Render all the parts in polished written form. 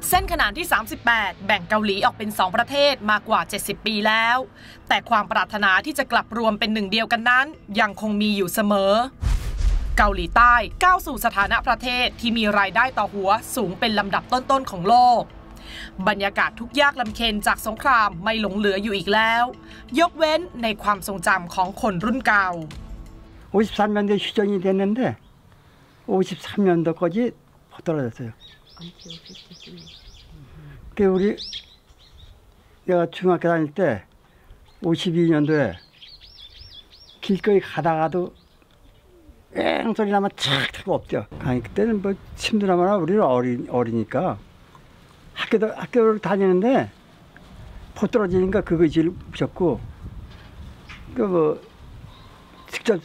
เส้นขนานที่ 38 แบ่งเกาหลีออกเป็น2ประเทศมากกว่า 70 ปีแล้วแต่ความปรารถนาที่จะกลับรวมเป็นหนึ่งเดียวกันนั้นยังคงมีอยู่เสมอเกาหลีใต้ก้าวสู่สถานะประเทศที่มีรายได้ต่อหัวสูงเป็นลำดับต้นๆของโลกบรรยากาศทุกยากลำเค็ญจากสงครามไม่หลงเหลืออยู่อีกแล้วยกเว้นในความทรงจำของคนรุ่นเก่า 53년도에 휴전이 됐는데 53년도까지 떨어졌어요. 내가 중학교 다닐 때 52년도에 길거리 가다가도 엥 소리 나면 착 타고 없죠. 아니 그때는 뭐 힘들어마나 우리는 어리니까 학교를 다니는데 포 떨어지니까 그거 제일 무섭고 그 뭐 직접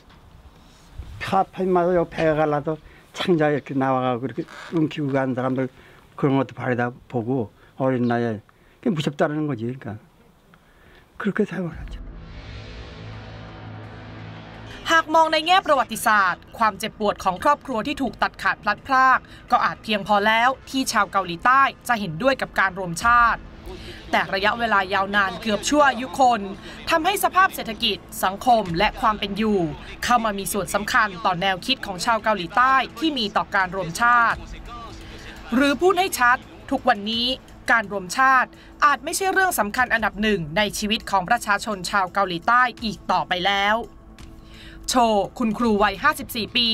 파마도 배가 갈라도 창자 이렇게 나와가고 그렇게 움키고 가는 사람들 그런 것도 바라다 보고 어린 나이에 무섭다는 거지. 그러니까 그렇게 생각하죠. หากมองในแง่ประวัติศาสตร์ความเจ็บปวดของครอบครัวที่ถูกตัดขาดพลัดพรากก็อาจเพียงพอแล้วที่ชาวเกาหลีใต้จะเห็นด้วยกับการรวมชาติแต่ระยะเวลายาวนานเกือบชั่วอายุคนทำให้สภาพเศรษฐกิจสังคมและความเป็นอยู่เข้ามามีส่วนสำคัญต่อแนวคิดของชาวเกาหลีใต้ที่มีต่อการรวมชาติหรือพูดให้ชัดทุกวันนี้การรวมชาติอาจไม่ใช่เรื่องสำคัญอันดับหนึ่งในชีวิตของประชาชนชาวเกาหลีใต้อีกต่อไปแล้วโชคุณครูวัย 54 ปี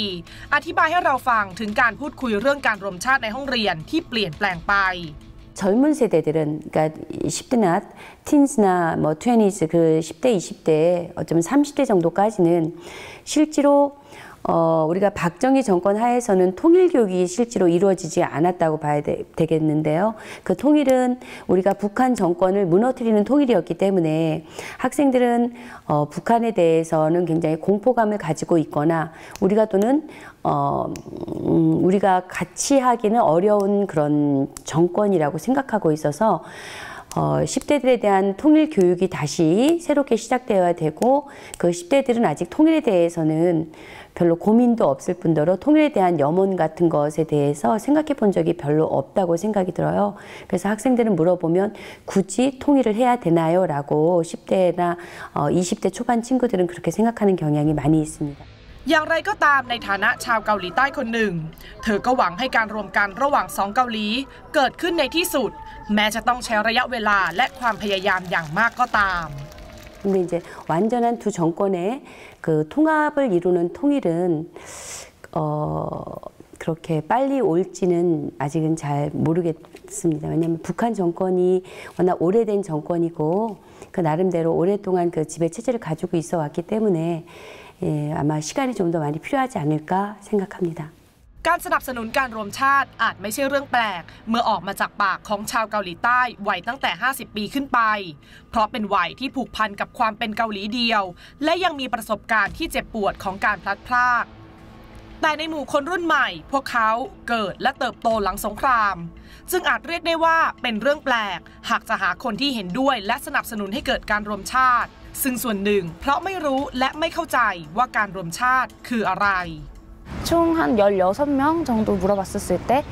อธิบายให้เราฟังถึงการพูดคุยเรื่องการรวมชาติในห้องเรียนที่เปลี่ยนแปลงไป젊은 세대들은 그러니까 10대나 틴스나 뭐 20s 그 10대, 20대 어쩌면 30대 정도까지는 실제로 우리가 박정희 정권 하에서는 통일 교육이 실제로 이루어지지 않았다고 봐야 되겠는데요. 그 통일은 우리가 북한 정권을 무너뜨리는 통일이었기 때문에 학생들은 북한에 대해서는 굉장히 공포감을 가지고 있거나 우리가 또는 우리가 같이 하기는 어려운 그런 정권이라고 생각하고 있어서 10대들에 대한 통일 교육이 다시 새롭게 시작되어야 되고 그 10대들은 아직 통일에 대해서는 별로 고민도 없을 뿐더러 통일에 대한 염원 같은 것에 대해서 생각해 본 적이 별로 없다고 생각이 들어요. 그래서 학생들은 물어보면 굳이 통일을 해야 되나요? 라고 10대나 20대 초반 친구들은 그렇게 생각하는 경향이 많이 있습니다. อย่างไรก็ตามในฐานะชาวเกาหลีใต้คนหนึ่งเธอก็หวังให้การรวมกันระหว่างสองเกาหลีเกิดขึ้นในที่สุดแม้จะต้องใช้ระยะเวลาและความพยายามอย่างมากก็ตาม 근데 이제 완전한 두 정권의 그 통합을 이루는 통일은 그렇게 빨리 올지는 아직은 잘 모르겠습니다. 왜냐하면 북한 정권이 워낙 오래된 정권이고 그 나름대로 오랫동안 그 지배 체제를 가지고 있어 왔기 때문에 아마 시간이 좀 더 많이 필요하지 않을까 생각합니다. การสนับสนุนการรวมชาติอาจไม่ใช่เรื่องแปลกเมื่อออกมาจากปากของชาวเกาหลีใต้วัยตั้งแต่ 50 ปีขึ้นไปเพราะเป็นวัยที่ผูกพันกับความเป็นเกาหลีเดียวและยังมีประสบการณ์ที่เจ็บปวดของการพลัดพรากแต่ในหมู่คนรุ่นใหม่พวกเขาเกิดและเติบโตหลังสงครามจึงอาจเรียกได้ว่าเป็นเรื่องแปลกหากจะหาคนที่เห็นด้วยและสนับสนุนให้เกิดการรวมชาติซึ่งส่วนหนึ่งเพราะไม่รู้และไม่เข้าใจว่าการรวมชาติคืออะไร 총 한 16명 정도 물어봤었을 때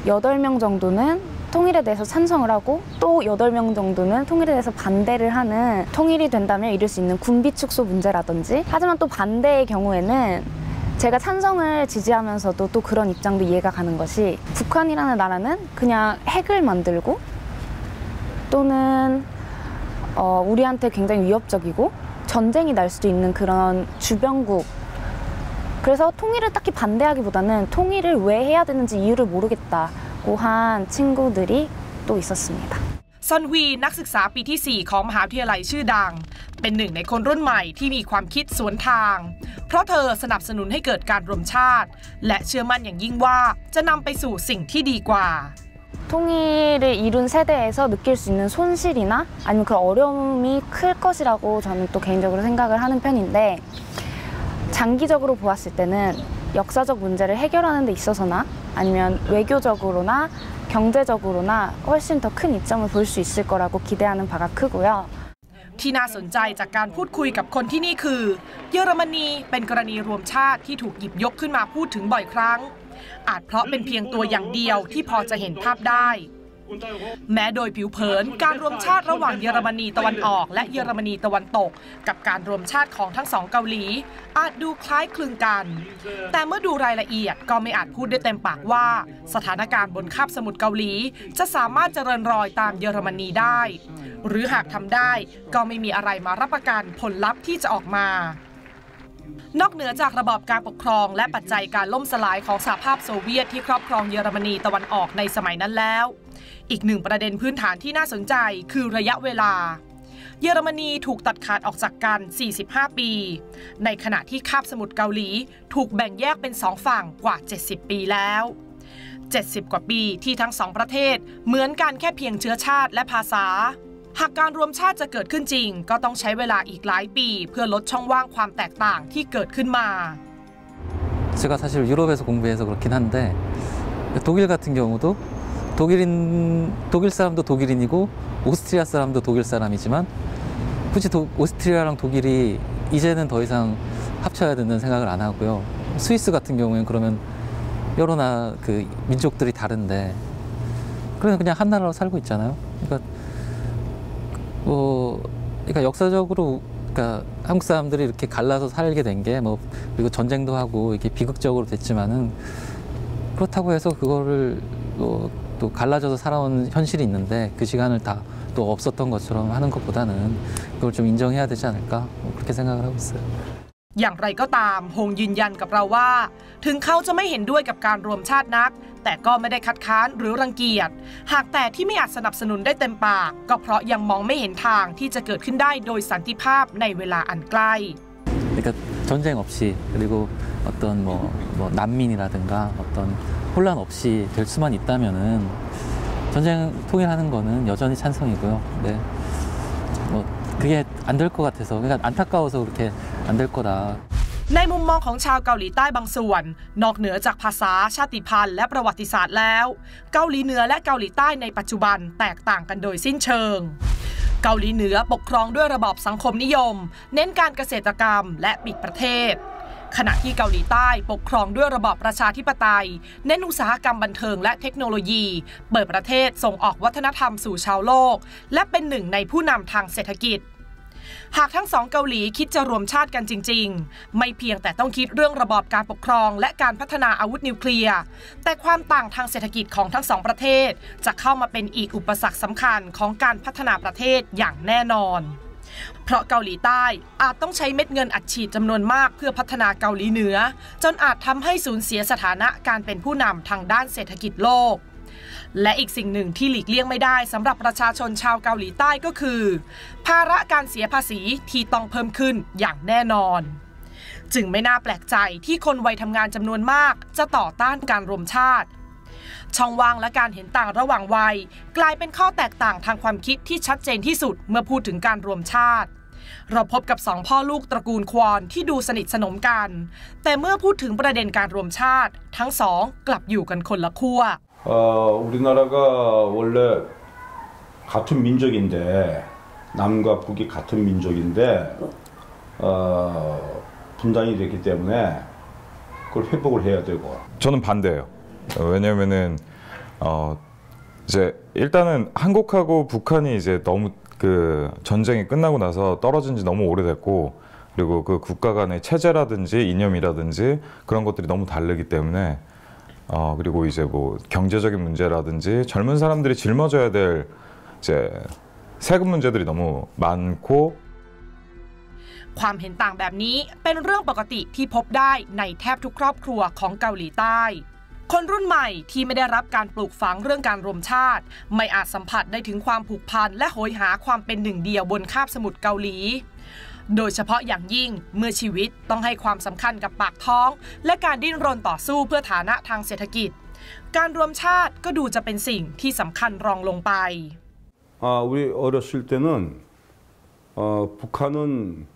8명 정도는 통일에 대해서 찬성을 하고 또 8명 정도는 통일에 대해서 반대를 하는 통일이 된다면 이룰 수 있는 군비 축소 문제라든지 하지만 또 반대의 경우에는 제가 찬성을 지지하면서도 또 그런 입장도 이해가 가는 것이 북한이라는 나라는 그냥 핵을 만들고 또는 우리한테 굉장히 위협적이고 전쟁이 날 수도 있는 그런 주변국 그래서 통일을 딱히 반대하기보다는 통일을 왜 해야 되는지 이유를 모르겠다고 한 친구들이 또 있었습니다. ซอนวีนักศึกษาปีที่ 4 ของมหาวิทยาลัยชื่อดังเป็นหนึ่งในคนรุ่นใหม่ที่มีความคิดสวนทางเพราะเธอสนับสนุนให้เกิดการรวมชาติและเชื่อมั่นอย่างยิ่งว่าจะนำไปสู่สิ่งที่ดีกว่า 통일을 이룬 세대에서 느낄 수 있는 손실이나 아니면 그 어려움이 클 것이라고 저는 또 개인적으로 생각을 하는 편인데 장기적으로 보았을 때는 역사적 문제를 해결하는 데 있어서나 아니면 외교적으로나 경제적으로나 훨씬 더 큰 이점을 볼 수 있을 거라고 기대하는 바가 크고요. ที่น่าสนใจจากการพูดคุยกับคนที่นี่คือเยอรมนีเป็นกรณีรวมชาติที่ถูกหยิบยกขึ้นมาพูดถึงบ่อยครั้งอาจเพราะเป็นเพียงตัวอย่างเดียวที่พอจะเห็นภาพได้ แม้โดยผิวเผินการรวมชาติระหว่างเยอรมนีตะวันออกและเยอรมนีตะวันตกกับการรวมชาติของทั้งสองเกาหลีอาจดูคล้ายคลึงกันแต่เมื่อดูรายละเอียดก็ไม่อาจพูดได้เต็มปากว่าสถานการณ์บนคาบสมุทรเกาหลีจะสามารถเจริญรอยตามเยอรมนีได้หรือหากทำได้ก็ไม่มีอะไรมารับประกันผลลัพธ์ที่จะออกมานอกเหนือจากระบอบการปกครองและปัจจัยการล่มสลายของสหภาพโซเวียตที่ครอบครองเยอรมนีตะวันออกในสมัยนั้นแล้วอีกหนึ่งประเด็นพื้นฐานที่น่าสนใจคือระยะเวลาเยอรมนีถูกตัดขาดออกจากกัน 45 ปี ในขณะที่คาบสมุทรเกาหลีถูกแบ่งแยกเป็น2ฝั่งกว่า 70 ปีแล้ว 70 กว่าปีที่ทั้งสองประเทศเหมือนกันแค่เพียงเชื้อชาติและภาษาหากการรวมชาติจะเกิดขึ้นจริงก็ต้องใช้เวลาอีกหลายปีเพื่อลดช่องว่างความแตกต่างที่เกิดขึ้นมา 제가 사실 유럽에서 공부해서 그렇긴 한데 독일 같은 경우도 독일 사람도 독일인이고 오스트리아 사람도 독일 사람이지만 굳이 오스트리아랑 독일이 이제는 더 이상 합쳐야 된다는 생각을 안 하고요. 스위스 같은 경우에는 그러면 여러 그 민족들이 다른데 그냥 한 나라로 살고 있잖아요. 그러니까 역사적으로 그러니까 한국 사람들이 이렇게 갈라서 살게 된 게 뭐 그리고 전쟁도 하고 이렇게 비극적으로 됐지만은 그렇다고 해서 그거를 또 갈라져서 살아온 현실이 있는데 그 시간을 다 또 없었던 것처럼 하는 것보다는 그걸 좀 인정해야 되지 않을까 그렇게 생각을 하고 있어요. อย่างไรก็ตามฮงยืนยันกับเราว่าถึงเขาจะไม่เห็นด้วยกับการรวมชาตินักแต่ก็ไม่ได้คัดค้านหรือรังเกียจหากแต่ที่ไม่อาจสนับสนุนได้เต็มปากก็เพราะยังมองไม่เห็นทางที่จะเกิดขึ้นได้โดยสันติภาพในเวลาอันใกล้ 그러니까 전쟁 없이 그리고 어떤 뭐 난민이라든가 어떤 혼란 없이 될 수만 있다면은 전쟁 통일하는 거는 여전히 찬성이고요. 네. 뭐 그게 안 될 것 같아서 그러니까 안타까워서 그렇게 안 될 거다. ในมุมมองของชาวเกาหลีใต้บางส่วนนอกเหนือจากภาษาชาติพันธุ์และประวัติศาสตร์แล้วเกาหลีเหนือและเกาหลีใต้ในปัจจุบันแตกต่างกันโดยสิ้นเชิงเกาหลีเหนือปกครองด้วยระบอบสังคมนิยมเน้นการเกษตรกรรมและปิดประเทศขณะที่เกาหลีใต้ปกครองด้วยระบอบประชาธิปไตยเน้นอุตสาหกรรมบันเทิงและเทคโนโลยีเปิดประเทศส่งออกวัฒนธรรมสู่ชาวโลกและเป็นหนึ่งในผู้นำทางเศรษฐกิจหากทั้งสองเกาหลีคิดจะรวมชาติกันจริงๆไม่เพียงแต่ต้องคิดเรื่องระบอบการปกครองและการพัฒนาอาวุธนิวเคลียร์แต่ความต่างทางเศรษฐกิจของทั้งสองประเทศจะเข้ามาเป็นอีกอุปสรรคสำคัญของการพัฒนาประเทศอย่างแน่นอนเพราะเกาหลีใต้อาจต้องใช้เม็ดเงินอัดฉีดจำนวนมากเพื่อพัฒนาเกาหลีเหนือจนอาจทำให้สูญเสียสถานะการเป็นผู้นำทางด้านเศรษฐกิจโลกและอีกสิ่งหนึ่งที่หลีกเลี่ยงไม่ได้สำหรับประชาชนชาวเกาหลีใต้ก็คือภาระการเสียภาษีที่ต้องเพิ่มขึ้นอย่างแน่นอนจึงไม่น่าแปลกใจที่คนวัยทำงานจำนวนมากจะต่อต้านการรวมชาติช่องว่างและการเห็นต่างระหว่างวัยกลายเป็นข้อแตกต่างทางความคิดที่ชัดเจนที่สุดเมื่อพูดถึงการรวมชาติเราพบกับสองพ่อลูกตระกูลควอนที่ดูสนิทสนมกันแต่เมื่อพูดถึงประเด็นการรวมชาติทั้งสองกลับอยู่กันคนละขั้ว우리나라가 원래 같은 민족인데 남과 북이 같은 민족인데 분단이 됐기 때문에 그걸 회복을 해야 되고 저는 반대예요. 왜냐면은 이제 일단은 한국하고 북한이 이제 너무 그 전쟁이 끝나고 나서 떨어진 지 너무 오래됐고 그리고 그 국가 간의 체제라든지 이념이라든지 그런 것들이 너무 다르기 때문에 그리고 이제 뭐 경제적인 문제라든지 젊은 사람들이 짊어져야 될 이제 세금 문제들이 너무 많고 ความเห็นต่างแบบนี้เป็นเรื่องปกติที่พบได้ในแทบทุกครอบครัวของเกาหลีใต้คนรุ่นใหม่ที่ไม่ได้รับการปลูกฝังเรื่องการรวมชาติไม่อาจสัมผัสได้ถึงความผูกพันและโหยหาความเป็นหนึ่งเดียวบนคาบสมุทรเกาหลีโดยเฉพาะอย่างยิ่งเมื่อชีวิตต้องให้ความสำคัญกับปากท้องและการดิ้นรนต่อสู้เพื่อฐานะทางเศรษฐกิจการรวมชาติก็ดูจะเป็นสิ่งที่สำคัญรองลงไป우리 어렸을 때는 북한은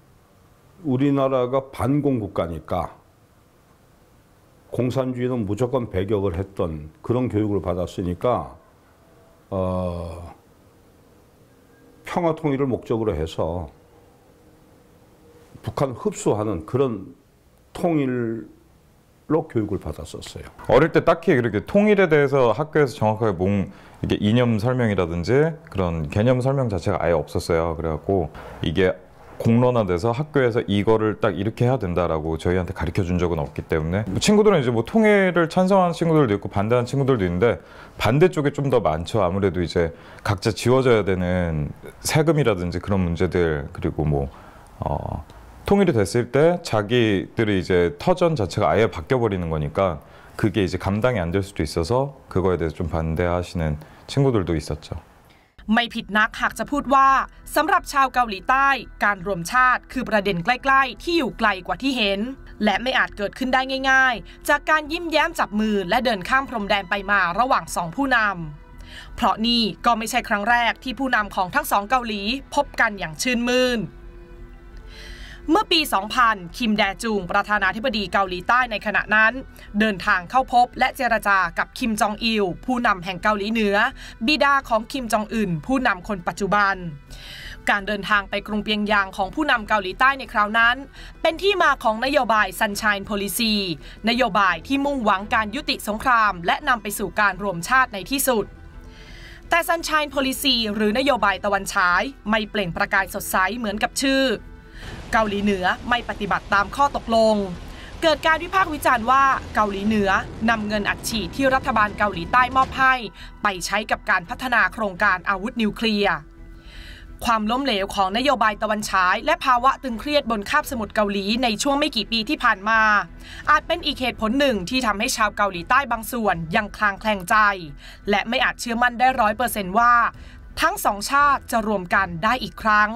우리나라가 반공 국가니까 공산주의는 무조건 배격을 했던 그런 교육을 받았으니까 평화 통일을 목적으로 해서 북한 흡수하는 그런 통일 교육을 받았었어요. 어릴 때 딱히 그렇게 통일에 대해서 학교에서 정확하게 이게 이념 설명이라든지 그런 개념 설명 자체가 아예 없었어요. 그래갖고 이게 공론화돼서 학교에서 이거를 딱 이렇게 해야 된다라고 저희한테 가르쳐 준 적은 없기 때문에 친구들은 이제 뭐 통일을 찬성하는 친구들도 있고 반대하는 친구들도 있는데 반대 쪽에 좀 더 많죠. 아무래도 이제 각자 지워져야 되는 세금이라든지 그런 문제들 그리고 뭐 통일이 됐을 때 자기들이 이제 터전 자체가 아예 바뀌어 버리는 거니까 그게 이제 감당이 안 될 수도 있어서 그거에 대해서 좀 반대하시는 친구들도 있었죠. ไม่ผิดนักหากจะพูดว่าสำหรับชาวเกาหลีใต้การรวมชาติคือประเด็นใกล้ๆที่อยู่ไกลกว่าที่เห็นและไม่อาจเกิดขึ้นได้ง่ายๆจากการยิ้มแย้มจับมือและเดินข้ามพรมแดนไปมาระหว่างสองผู้นำเพราะนี่ก็ไม่ใช่ครั้งแรกที่ผู้นำของทั้งสองเกาหลีพบกันอย่างชื่นมื่นเมื่อปี 2000 คิมแดจูงประธานาธิบดีเกาหลีใต้ในขณะนั้นเดินทางเข้าพบและเจรจากับคิมจองอิลผู้นำแห่งเกาหลีเหนือบิดาของคิมจองอึนผู้นำคนปัจจุบันการเดินทางไปกรุงเปียงยางของผู้นำเกาหลีใต้ในคราวนั้นเป็นที่มาของนโยบาย Sunshine Policy นโยบายที่มุ่งหวังการยุติสงครามและนำไปสู่การรวมชาติในที่สุดแต่ Sunshine Policy หรือนโยบายตะวันฉายไม่เปล่งประกายสดใสเหมือนกับชื่อเกาหลีเหนือไม่ปฏิบัติตามข้อตกลงเกิดการวิพากษ์วิจารณ์ว่าเกาหลีเหนือนำเงินอัดฉีดที่รัฐบาลเกาหลีใต้มอบให้ไปใช้กับการพัฒนาโครงการอาวุธนิวเคลียร์ความล้มเหลวของนโยบายตะวันฉายและภาวะตึงเครียดบนคาบสมุทรเกาหลีในช่วงไม่กี่ปีที่ผ่านมาอาจเป็นอีกเหตุผลหนึ่งที่ทำให้ชาวเกาหลีใต้บางส่วนยังคลางแคลงใจและไม่อาจเชื่อมั่นได้ 100% ว่าทั้งสองชาติจะรวมกันได้อีกครั้ง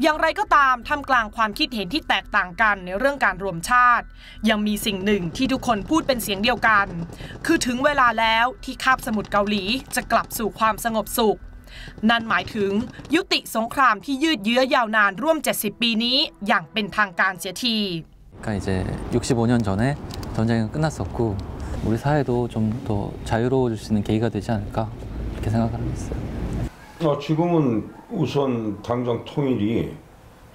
อย่างไรก็ตามท่ามกลางความคิดเห็นที่แตกต่างกันในเรื่องการรวมชาติยังมีสิ่งหนึ่งที่ทุกคนพูดเป็นเสียงเดียวกันคือถึงเวลาแล้วที่คาบสมุทรเกาหลีจะกลับสู่ความสงบสุขนั่นหมายถึงยุติสงครามที่ยืดเยื้อยาวนานร่วม70ปีนี้อย่างเป็นทางการเสียที 그러니까 이제 65년 전에 전쟁은 끝났었고 우리 사회도 좀 더 자유로워질 수 있는 계기가 되지 않을까 이렇게 생각을 하고 있어요. 지금은 우선 당장 통일이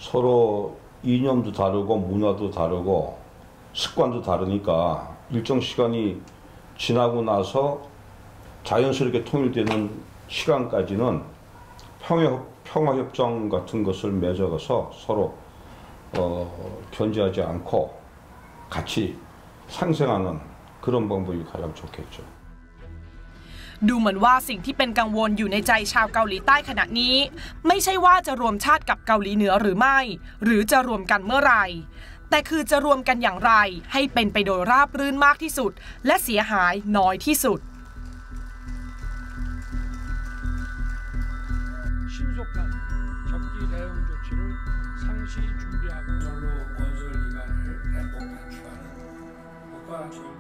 서로 이념도 다르고 문화도 다르고 습관도 다르니까 일정 시간이 지나고 나서 자연스럽게 통일되는 시간까지는 평화협정 같은 것을 맺어서 서로 견제하지 않고 같이 상생하는 그런 방법이 가장 좋겠죠. ดูเหมือนว่าสิ่งที่เป็นกังวลอยู่ในใจชาวเกาหลีใต้ขณะนี้ไม่ใช่ว่าจะรวมชาติกับเกาหลีเหนือหรือไม่หรือจะรวมกันเมื่อไหร่แต่คือจะรวมกันอย่างไรให้เป็นไปโดยราบรื่นมากที่สุดและเสียหายน้อยที่สุด신속한 적기 대응 조치를 상시 준비하고 절로 건설 기간을 대폭 단축하는 국가 조율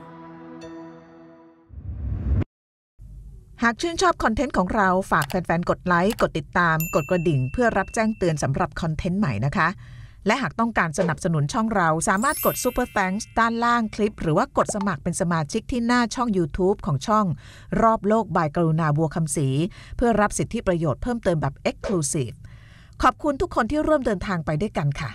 หากชื่นชอบคอนเทนต์ของเราฝากแฟนๆกดไลค์กดติดตามกดกระดิ่งเพื่อรับแจ้งเตือนสำหรับคอนเทนต์ใหม่นะคะและหากต้องการสนับสนุนช่องเราสามารถกด Super Thanks ด้านล่างคลิปหรือว่ากดสมัครเป็นสมาชิกที่หน้าช่อง YouTube ของช่องรอบโลกบายกรุณาบัวคำศรีเพื่อรับสิทธิประโยชน์เพิ่มเติมแบบ Exclusive ขอบคุณทุกคนที่ร่วมเดินทางไปด้วยกันค่ะ